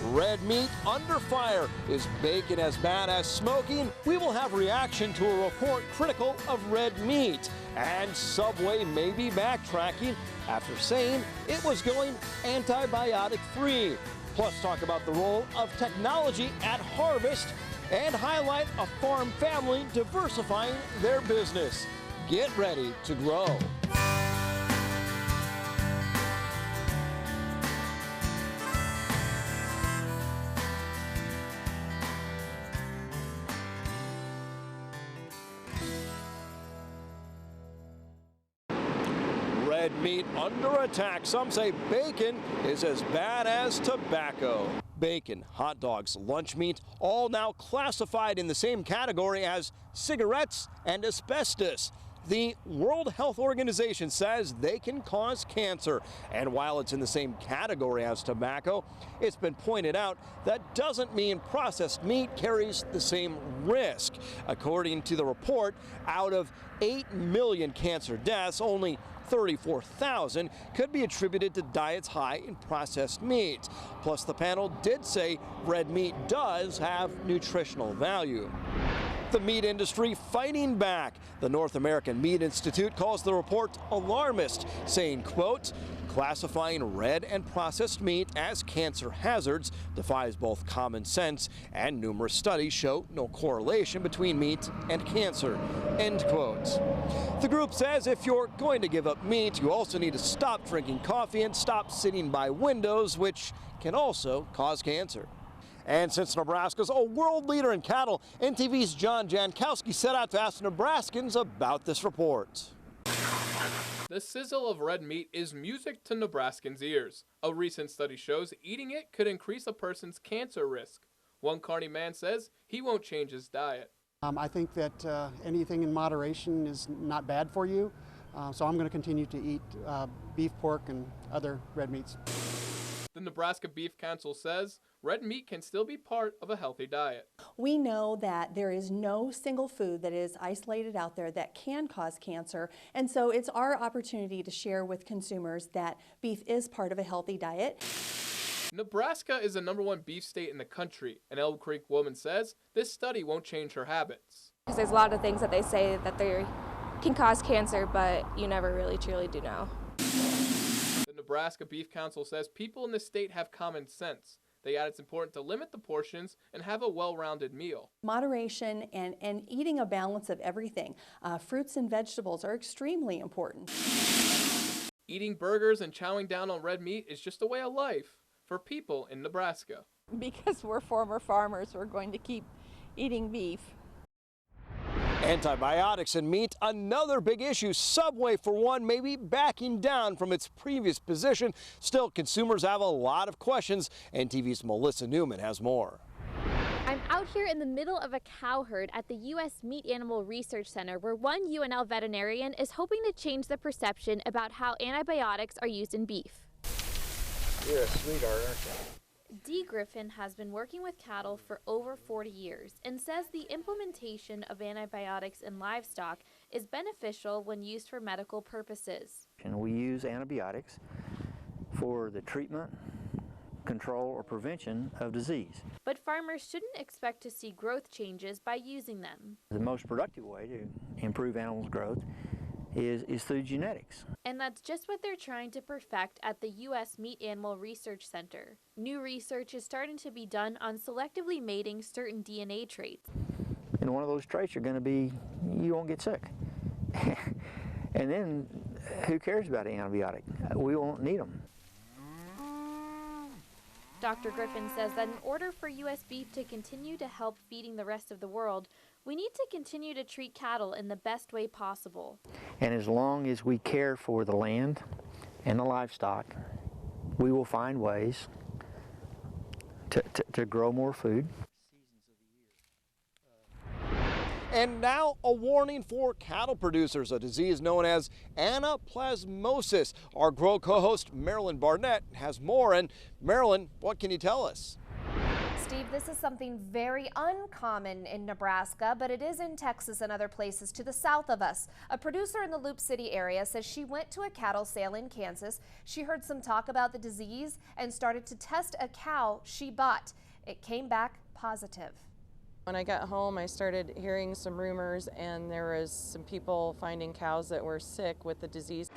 Red meat under fire. Is bacon as bad as smoking? We will have reaction to a report critical of red meat. And Subway may be backtracking after saying it was going antibiotic free. Plus talk about the role of technology at harvest and highlight a farm family diversifying their business. Get ready to grow. Red meat under attack. Some say bacon is as bad as tobacco. Bacon, hot dogs, lunch meat, all now classified in the same category as cigarettes and asbestos. The World Health Organization says they can cause cancer. And while it's in the same category as tobacco, it's been pointed out that doesn't mean processed meat carries the same risk. According to the report, out of 8 million cancer deaths, only 34,000 could be attributed to diets high in processed meat. Plus, the panel did say red meat does have nutritional value. The meat industry fighting back. The North American Meat Institute calls the report alarmist, saying, quote, classifying red and processed meat as cancer hazards defies both common sense, and numerous studies show no correlation between meat and cancer, end quote. The group says if you're going to give up meat, you also need to stop drinking coffee and stop sitting by windows, which can also cause cancer. And since Nebraska's a world leader in cattle, NTV's John Jankowski set out to ask Nebraskans about this report. The sizzle of red meat is music to Nebraskans' ears. A recent study shows eating it could increase a person's cancer risk. One Kearney man says he won't change his diet. I think that anything in moderation is not bad for you, so I'm going to continue to eat beef, pork, and other red meats. The Nebraska Beef Council says red meat can still be part of a healthy diet. We know that there is no single food that is isolated out there that can cause cancer, and so it's our opportunity to share with consumers that beef is part of a healthy diet. Nebraska is the #1 beef state in the country. An Elm Creek woman says this study won't change her habits. Because there's a lot of things that they say that they can cause cancer, but you never really truly do know. The Nebraska Beef Council says people in the state have common sense. They add it's important to limit the portions and have a well-rounded meal. Moderation and eating a balance of everything. Fruits and vegetables are extremely important. Eating burgers and chowing down on red meat is just a way of life for people in Nebraska. Because we're former farmers, we're going to keep eating beef. Antibiotics in meat, another big issue. Subway, for one, may be backing down from its previous position. Still, consumers have a lot of questions. NTV's Melissa Newman has more. I'm out here in the middle of a cow herd at the U.S. Meat Animal Research Center, where one UNL veterinarian is hoping to change the perception about how antibiotics are used in beef. You're a sweetheart, aren't you? Dee Griffin has been working with cattle for over 40 years and says the implementation of antibiotics in livestock is beneficial when used for medical purposes. And we use antibiotics for the treatment, control, or prevention of disease. But farmers shouldn't expect to see growth changes by using them. The most productive way to improve animals' growth is through genetics. And that's just what they're trying to perfect at the U.S. Meat Animal Research Center. New research is starting to be done on selectively mating certain DNA traits. And one of those traits are going to be you won't get sick. And then who cares about an antibiotic? We won't need them. Dr. Griffin says that in order for U.S. beef to continue to help feeding the rest of the world, we need to continue to treat cattle in the best way possible. And as long as we care for the land and the livestock, we will find ways to grow more food. And now a warning for cattle producers, a disease known as anaplasmosis. Our Grow co-host Marilyn Barnett has more. And Marilyn, what can you tell us? Steve, this is something very uncommon in Nebraska, but it is in Texas and other places to the south of us. A producer in the Loop City area says she went to a cattle sale in Kansas. She heard some talk about the disease and started to test a cow she bought. It came back positive. When I got home, I started hearing some rumors, and there was some people finding cows that were sick with the disease.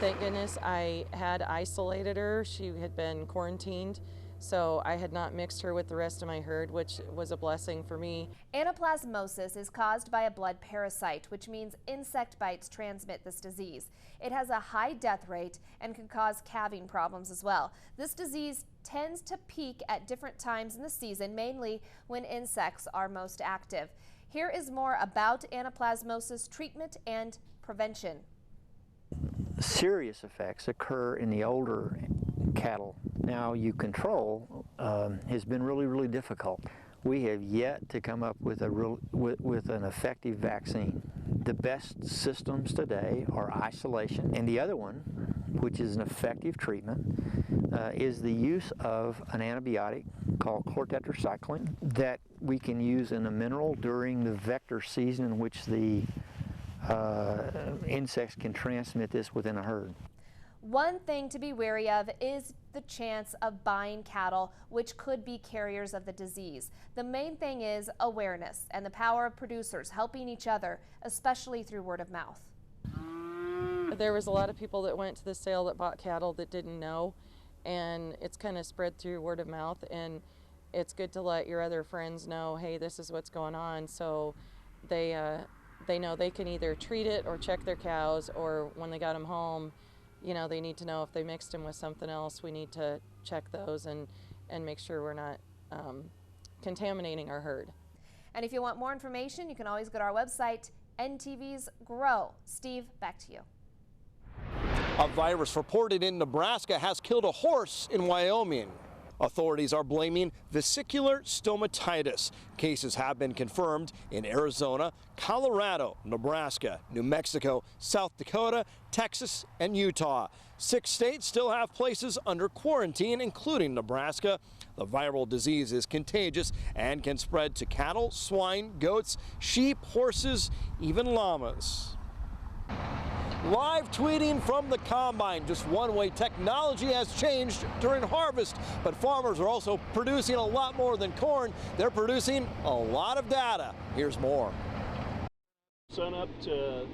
Thank goodness I had isolated her. She had been quarantined, so I had not mixed her with the rest of my herd, which was a blessing for me. Anaplasmosis is caused by a blood parasite, which means insect bites transmit this disease. It has a high death rate and can cause calving problems as well. This disease tends to peak at different times in the season, mainly when insects are most active. Here is more about anaplasmosis treatment and prevention. Serious effects occur in the older cattle. Now, you control has been really difficult. We have yet to come up with an effective vaccine. The best systems today are isolation, and the other one, which is an effective treatment, is the use of an antibiotic called chlortetracycline that we can use in a mineral during the vector season in which the insects can transmit this within a herd. One thing to be wary of is the chance of buying cattle which could be carriers of the disease. The main thing is awareness and the power of producers helping each other, especially through word of mouth. There was a lot of people that went to the sale that bought cattle that didn't know, and it's kind of spread through word of mouth, and it's good to let your other friends know, hey, this is what's going on, so they know they can either treat it or check their cows, or when they got them home, you know, they need to know if they mixed them with something else, we need to check those and make sure we're not contaminating our herd. And if you want more information, you can always go to our website, NTV's Grow. Steve, back to you. A virus reported in Nebraska has killed a horse in Wyoming. Authorities are blaming vesicular stomatitis. Cases have been confirmed in Arizona, Colorado, Nebraska, New Mexico, South Dakota, Texas, and Utah. 6 states still have places under quarantine, including Nebraska. The viral disease is contagious and can spread to cattle, swine, goats, sheep, horses, even llamas. Live tweeting from the combine, just one way technology has changed during harvest. But farmers are also producing a lot more than corn. They're producing a lot of data. Here's more. Sun up to,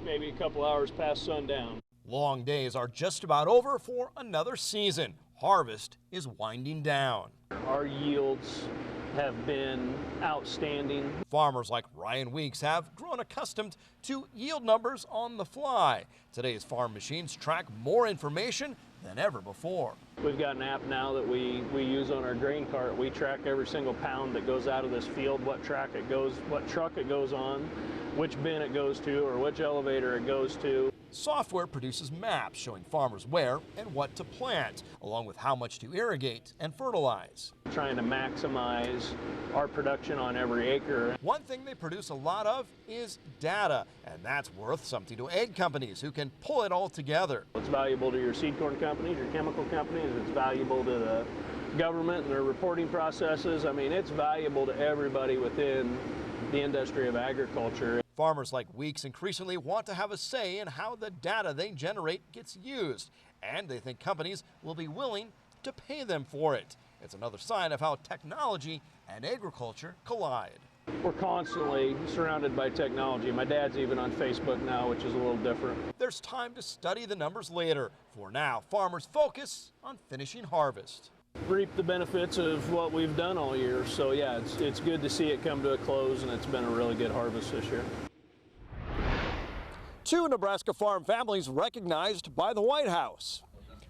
maybe a couple hours past sundown. Long days are just about over for another season. Harvest is winding down. Our yields have been outstanding. Farmers like Ryan Weeks have grown accustomed to yield numbers on the fly. Today's farm machines track more information than ever before. We've got an app now that we use on our grain cart. We track every single pound that goes out of this field, what truck it goes on, which bin it goes to, or which elevator it goes to. Software produces maps showing farmers where and what to plant, along with how much to irrigate and fertilize. Trying to maximize our production on every acre. One thing they produce a lot of is data, and that's worth something to egg companies who can pull it all together. It's valuable to your seed corn companies, your chemical companies. It's valuable to the government and their reporting processes. I mean, it's valuable to everybody within the industry of agriculture. Farmers like Weeks increasingly want to have a say in how the data they generate gets used, and they think companies will be willing to pay them for it. It's another sign of how technology and agriculture collide. We're constantly surrounded by technology. My dad's even on Facebook now, which is a little different. There's time to study the numbers later. For now, farmers focus on finishing harvest. Reap the benefits of what we've done all year. So yeah, it's good to see it come to a close, and it's been a really good harvest this year. 2 Nebraska farm families recognized by the White House.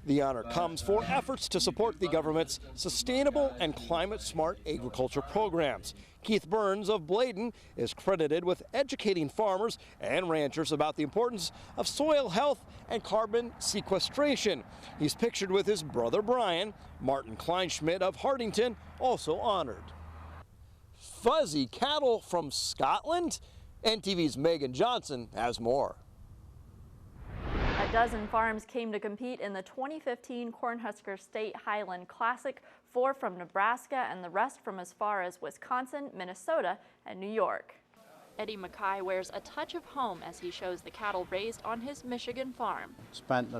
The honor comes for efforts to support the government's sustainable and climate-smart agriculture programs. Keith Burns of Bladen is credited with educating farmers and ranchers about the importance of soil health and carbon sequestration. He's pictured with his brother Brian. Martin Kleinschmidt of Hartington also honored. Fuzzy cattle from Scotland? NTV's Megan Johnson has more. A dozen farms came to compete in the 2015 Cornhusker State Highland Classic, 4 from Nebraska and the rest from as far as Wisconsin, Minnesota, and New York. Eddie Mackay wears a touch of home as he shows the cattle raised on his Michigan farm. Spent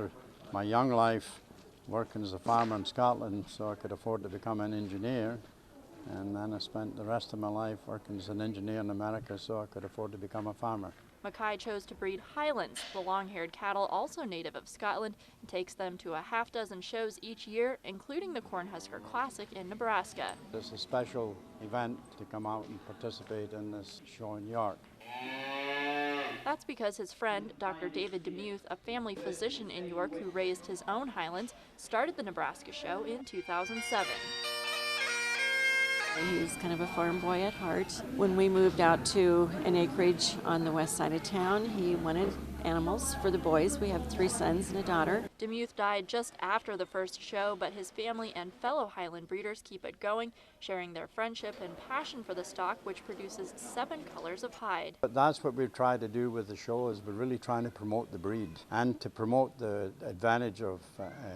my young life working as a farmer in Scotland so I could afford to become an engineer. And then I spent the rest of my life working as an engineer in America so I could afford to become a farmer. Mackay chose to breed Highlands, the long-haired cattle also native of Scotland, and takes them to a half-dozen shows each year, including the Cornhusker Classic in Nebraska. It's a special event to come out and participate in this show in York. That's because his friend, Dr. David Demuth, a family physician in York who raised his own Highlands, started the Nebraska show in 2007. He was kind of a farm boy at heart. When we moved out to an acreage on the west side of town, he wanted animals for the boys. We have 3 sons and a daughter. Demuth died just after the first show, but his family and fellow Highland breeders keep it going, sharing their friendship and passion for the stock, which produces 7 colors of hide. But that's what we've tried to do with the show, is we're really trying to promote the breed and to promote the advantage of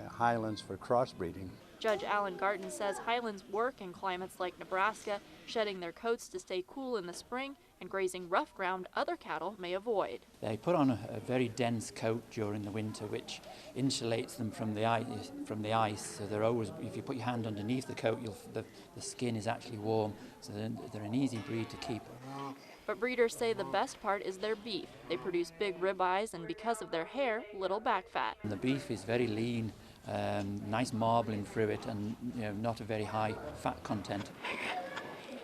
Highlands for crossbreeding. Judge Alan Garton says Highlands work in climates like Nebraska, shedding their coats to stay cool in the spring and grazing rough ground other cattle may avoid. They put on a very dense coat during the winter, which insulates them from the ice. So they're always, if you put your hand underneath the coat, the skin is actually warm. So they're an easy breed to keep. But breeders say the best part is their beef. They produce big ribeyes and because of their hair, little back fat. And the beef is very lean. Nice marbling through it, and not a very high fat content.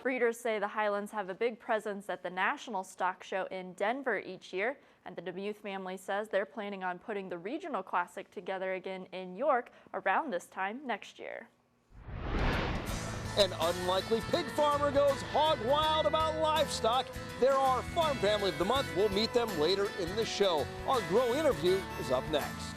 Breeders say the Highlands have a big presence at the National Stock Show in Denver each year, and the Demuth family says they're planning on putting the Regional Classic together again in York around this time next year. An unlikely pig farmer goes hog wild about livestock. They're our Farm Family of the Month. We'll meet them later in the show. Our Grow interview is up next.